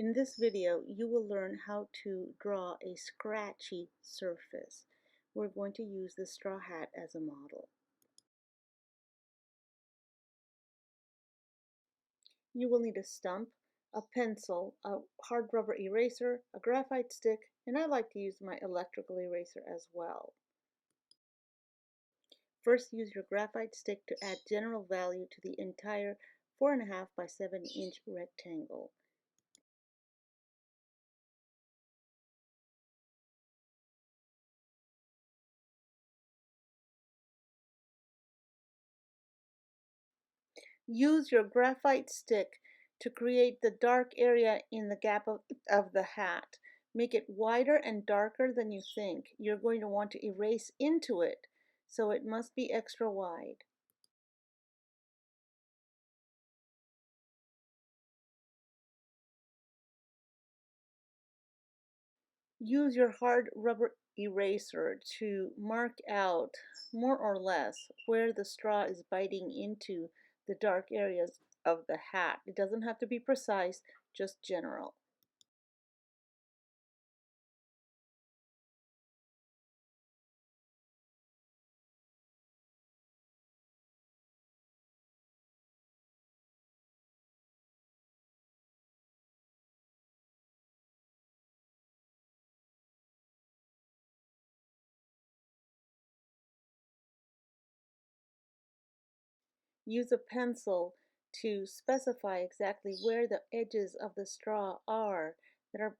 In this video, you will learn how to draw a scratchy surface. We're going to use the straw hat as a model. You will need a stump, a pencil, a hard rubber eraser, a graphite stick, and I like to use my electrical eraser as well. First, use your graphite stick to add general value to the entire 4.5 by 7-inch rectangle. Use your graphite stick to create the dark area in the gap of the hat. Make it wider and darker than you think. You're going to want to erase into it, so it must be extra wide. Use your hard rubber eraser to mark out, more or less, where the straw is biting into the dark areas of the hat. It doesn't have to be precise, just general. Use a pencil to specify exactly where the edges of the straw are that are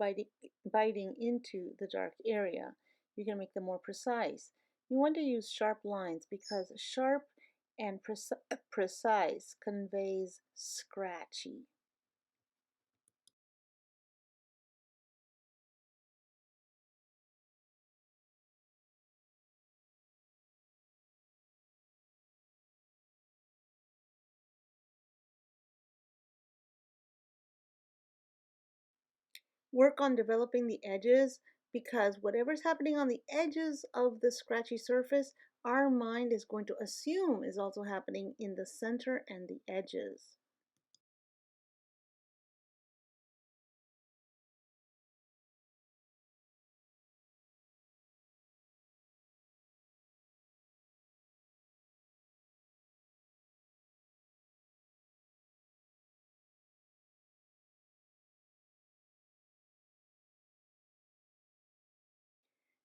biting into the dark area. You can make them more precise. You want to use sharp lines because sharp and precise conveys scratchy. Work on developing the edges because whatever's happening on the edges of the scratchy surface, our mind is going to assume is also happening in the center and the edges.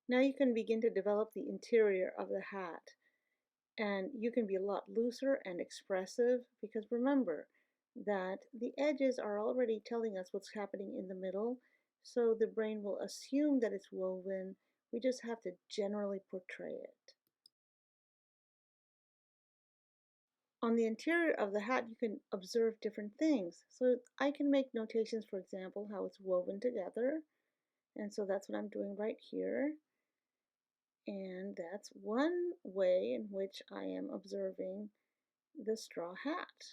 Now you can begin to develop the interior of the hat, and you can be a lot looser and expressive because remember that the edges are already telling us what's happening in the middle, so the brain will assume that it's woven. We just have to generally portray it. On the interior of the hat, you can observe different things. So I can make notations, for example, how it's woven together, and so that's what I'm doing right here. And that's one way in which I am observing the straw hat.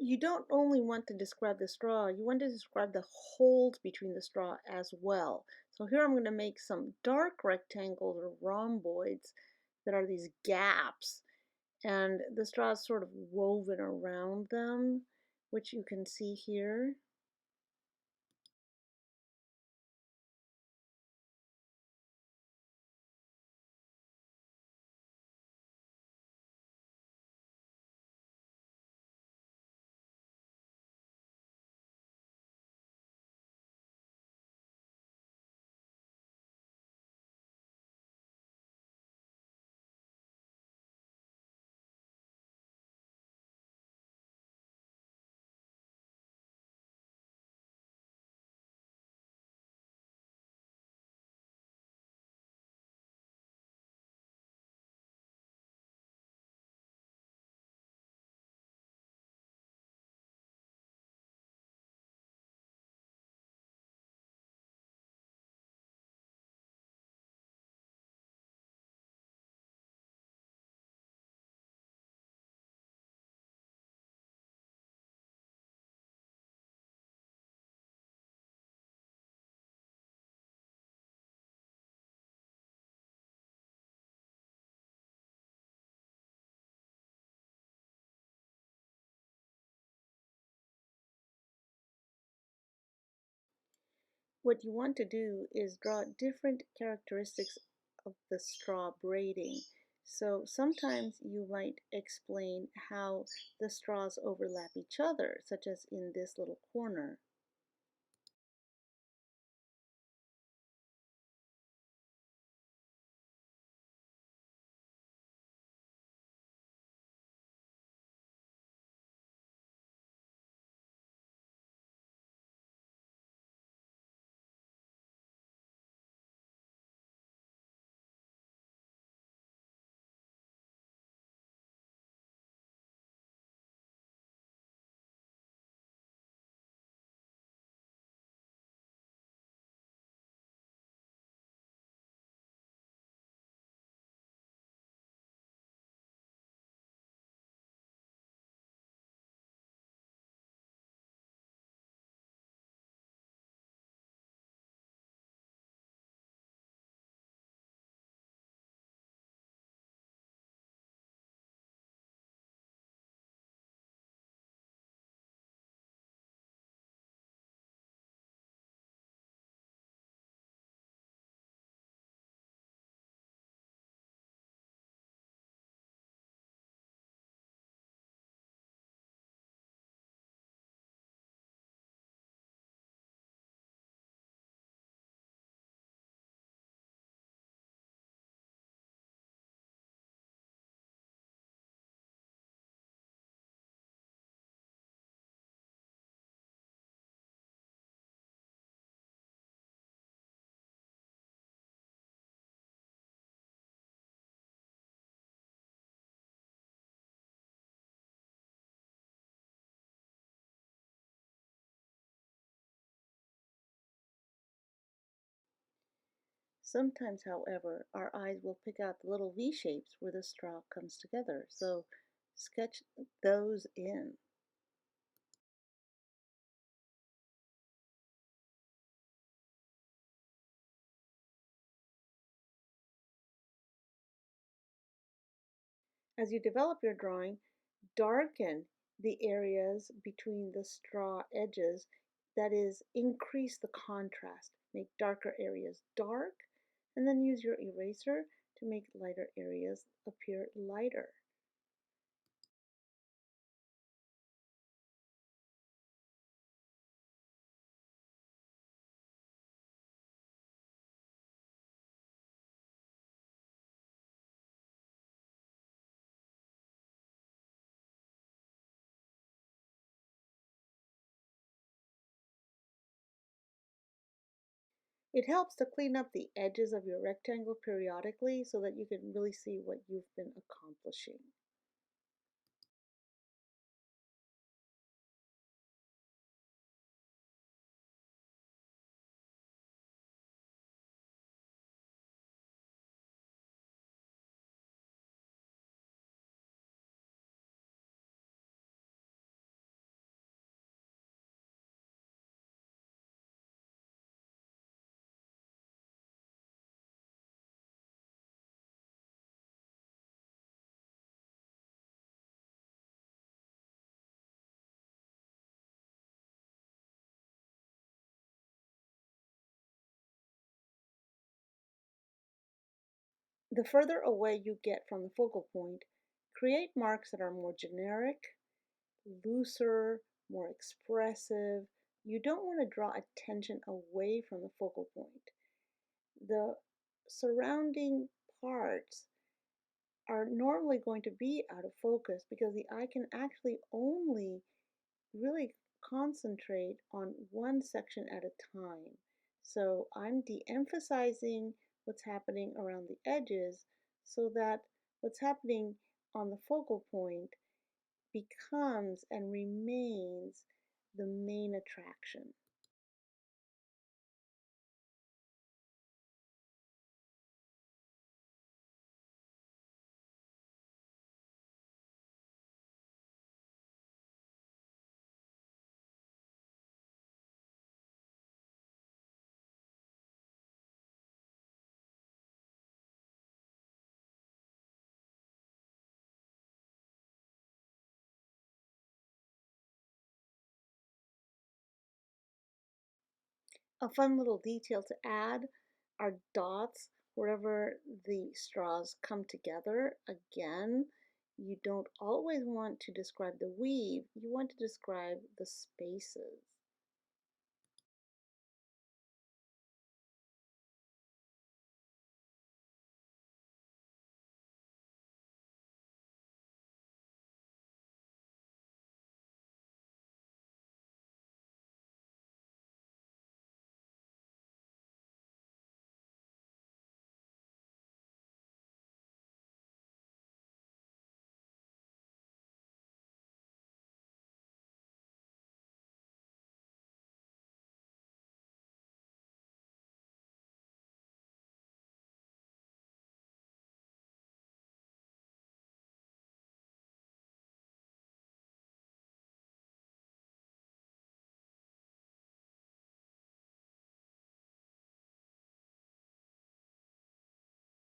You don't only want to describe the straw, you want to describe the holes between the straw as well. So here I'm going to make some dark rectangles or rhomboids that are these gaps, and the straw is sort of woven around them, which you can see here. What you want to do is draw different characteristics of the straw braiding. So sometimes you might explain how the straws overlap each other, such as in this little corner. Sometimes, however, our eyes will pick out the little V shapes where the straw comes together. So sketch those in. As you develop your drawing, darken the areas between the straw edges, that is, increase the contrast. Make darker areas dark, and then use your eraser to make lighter areas appear lighter. It helps to clean up the edges of your rectangle periodically so that you can really see what you've been accomplishing. The further away you get from the focal point, create marks that are more generic, looser, more expressive. You don't want to draw attention away from the focal point. The surrounding parts are normally going to be out of focus because the eye can actually only really concentrate on one section at a time. So I'm de-emphasizing what's happening around the edges so that what's happening on the focal point becomes and remains the main attraction. A fun little detail to add are dots wherever the straws come together. Again, you don't always want to describe the weave, you want to describe the spaces.